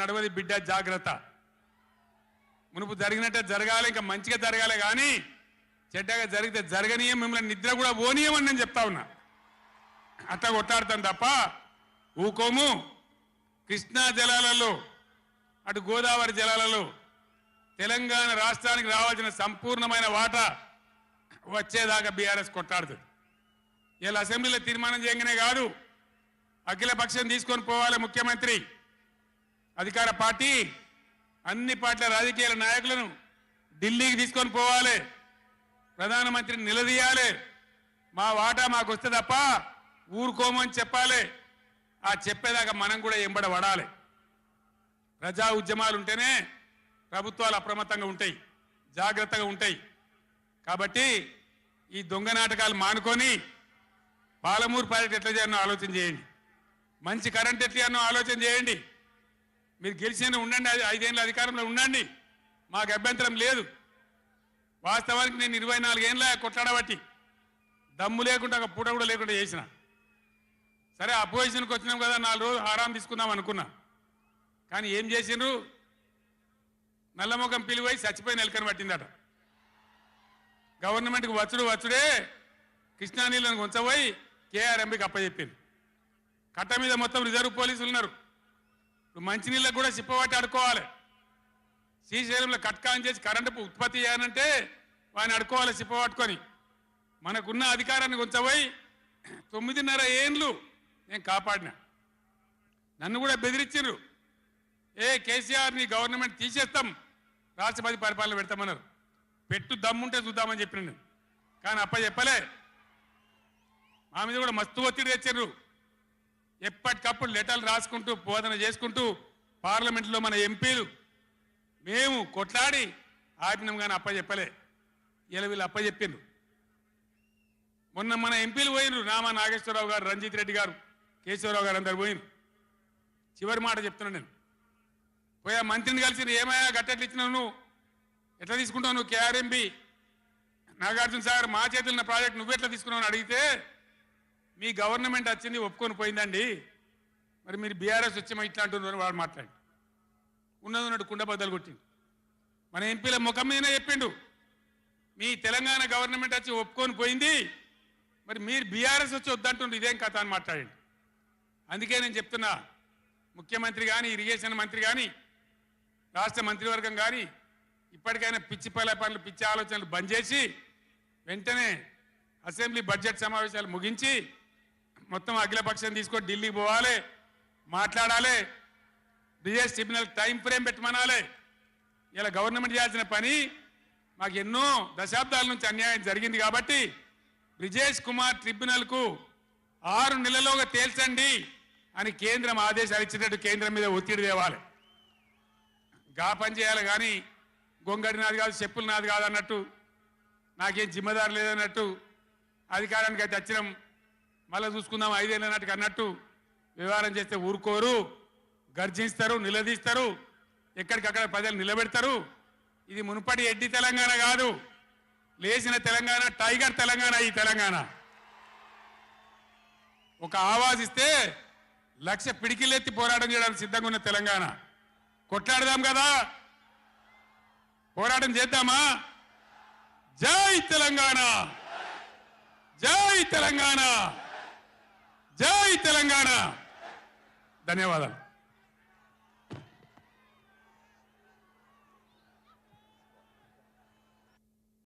నడవది బిడ్డ జాగ్రత్త. మునుపు జరిగినట్టే జరగాలి, ఇంకా మంచిగా జరగాలి, కానీ చెడ్డగా జరిగితే జరగనీయం, మిమ్మల్ని నిద్ర కూడా పోనీయమని నేను చెప్తా ఉన్నా. అట్లా కొట్లాడతాం తప్ప ఊకోము. కృష్ణా జలాలలో అటు గోదావరి జలాలలో తెలంగాణ రాష్ట్రానికి రావాల్సిన సంపూర్ణమైన వాటా వచ్చేదాకా బీఆర్ఎస్ కొట్లాడుతుంది. ఇలా అసెంబ్లీలో తీర్మానం చేయగానే కాదు, అఖిల పక్షం తీసుకొని పోవాలి ముఖ్యమంత్రి. అధికార పార్టీ అన్ని పార్టీల రాజకీయ నాయకులను ఢిల్లీకి తీసుకొని పోవాలి, ప్రధానమంత్రిని నిలదీయాలి. మా వాటా మాకు వస్తే తప్ప ఊరుకోమని చెప్పాలి. ఆ చెప్పేదాకా మనం కూడా ఎంబడబడాలి. ప్రజా ఉద్యమాలు ఉంటేనే ప్రభుత్వాలు అప్రమత్తంగా ఉంటాయి, జాగ్రత్తగా ఉంటాయి. కాబట్టి ఈ దొంగ నాటకాలు మానుకొని పాలమూరు ప్రాజెక్ట్ ఎట్లా చేయాలో ఆలోచన చేయండి, మంచి కరెంట్ ఎట్లా చేయాలో ఆలోచన చేయండి. మీరు గెలిచిన ఉండండి, 5 ఏళ్ళ అధికారంలో ఉండండి, మాకు అభ్యంతరం లేదు. వాస్తవానికి నేను 24 ఏళ్ళ కొట్లాడబట్టి దమ్ము లేకుండా ఒక పూట కూడా లేకుండా చేసిన. సరే అపోజిషన్కి వచ్చినాం కదా, 4 రోజులు ఆరాం తీసుకుందాం అనుకున్నా. కానీ ఏం చేసిండ్రు, నల్లముఖం పిలిపోయి చచ్చిపోయిన ఎలుకని పట్టిందట. గవర్నమెంట్కి వచ్చుడే కృష్ణా నీళ్ళను ఉంచబోయి కేఆర్ఎంబీకి అప్పచెప్పింది. కట్ట మీద మొత్తం రిజర్వ్ పోలీసులు ఉన్నారు. ఇప్పుడు మంచినీళ్ళకు కూడా సిప్పబట్టి అడుకోవాలి. శ్రీశైలంలో కట్కాన్ చేసి కరెంటు ఉత్పత్తి చేయాలంటే వాడిని అడుకోవాలి సిప్పబట్టుకొని. మనకున్న అధికారాన్ని ఉంచబోయి 9.5 ఏళ్ళు నేను కాపాడినా. నన్ను కూడా బెదిరించారు, కేసీఆర్ ని గవర్నమెంట్ తీసేస్తాం, రాష్ట్రపతి పరిపాలన పెడతామన్నారు. పెట్టు దమ్ముంటే చూద్దామని చెప్పిన నేను, కానీ చెప్పలే. మా మీద కూడా మస్తు ఒత్తిడి తెచ్చారు. ఎప్పటికప్పుడు లెటర్లు రాసుకుంటూ బోధన చేసుకుంటూ పార్లమెంట్లో మన ఎంపీలు మేము కొట్లాడి ఆపినాం, కానీ చెప్పలే. ఇలా వీళ్ళు చెప్పిండ్రు. మొన్న మన ఎంపీలు పోయినరు, నామా నాగేశ్వరరావు గారు, రంజిత్ రెడ్డి గారు, కేశవరావు గారు అందరు పోయినరు. చివరి మాట చెప్తున్నాను నేను, పోయా మంత్రిని కలిసి ఏమయ్యా గట్టెట్లు ఇచ్చినావు, నువ్వు ఎట్లా తీసుకుంటావు, నువ్వు కేఆర్ఎంబి నాగార్జున సాగర్ మా చేతున్న ప్రాజెక్ట్ నువ్వెట్లా తీసుకున్నావు అని అడిగితే, మీ గవర్నమెంట్ వచ్చింది ఒప్పుకొని పోయిందండి, మరి మీరు బీఆర్ఎస్ వచ్చి ఇట్లా అంటున్నారు వాడు మాట్లాడి ఉన్నట్టు కుండ బద్దలు కొట్టిండు. మన ఎంపీల ముఖం మీదనే చెప్పిండు, మీ తెలంగాణ గవర్నమెంట్ వచ్చి ఒప్పుకొని పోయింది, మరి మీరు బీఆర్ఎస్ వచ్చి వద్దంటుండ్రు, ఇదేం కథ అని మాట్లాడండి. అందుకే నేను చెప్తున్నా, ముఖ్యమంత్రి కానీ, ఇరిగేషన్ మంత్రి కానీ, రాష్ట్ర మంత్రివర్గం కానీ ఇప్పటికైనా పిచ్చి పనులు, పిచ్చి ఆలోచనలు బంద్ చేసి వెంటనే అసెంబ్లీ బడ్జెట్ సమావేశాలు ముగించి మొత్తం అఖిలపక్షం తీసుకొని ఢిల్లీకి పోవాలి, మాట్లాడాలి. బ్రిజేష్ ట్రిబ్యునల్ టైం ఫ్రేమ్ పెట్టమనాలి. ఇలా గవర్నమెంట్ చేయాల్సిన పని మాకు ఎన్నో దశాబ్దాల నుంచి అన్యాయం జరిగింది కాబట్టి బ్రిజేష్ కుమార్ ట్రిబ్యునల్కు 6 నెలల్లోగా తేల్చండి అని కేంద్రం ఆదేశాలు ఇచ్చినట్టు కేంద్రం మీద ఒత్తిడి తేవాలి. గా పని చేయాలి, కానీ గొంగడి నాది కాదు, చెప్పులు నాది కాదు అన్నట్టు, నాకేం జిమ్మదారు లేదన్నట్టు, అధికారానికి అయితే వచ్చినాం మళ్ళీ చూసుకుందాం 5 ఏళ్ళ నాటికి అన్నట్టు వ్యవహారం చేస్తే ఊరుకోరు, గర్జిస్తారు, నిలదీస్తారు, ఎక్కడికక్కడ ప్రజలు నిలబెడతారు. ఇది మునుపటి ఎడ్డి తెలంగాణ కాదు, లేచిన తెలంగాణ, టైగర్ తెలంగాణ. ఈ తెలంగాణ ఒక ఆవాజ్ ఇస్తే 1,00,000 పిడికిలెత్తి పోరాటం చేయడానికి సిద్ధంగా ఉన్న తెలంగాణ. కొట్లాడదాం కదా, పోరాటం చేద్దామా? జై తెలంగాణ, జై తెలంగాణ, జై తెలంగాణ. ధన్యవాదాలు.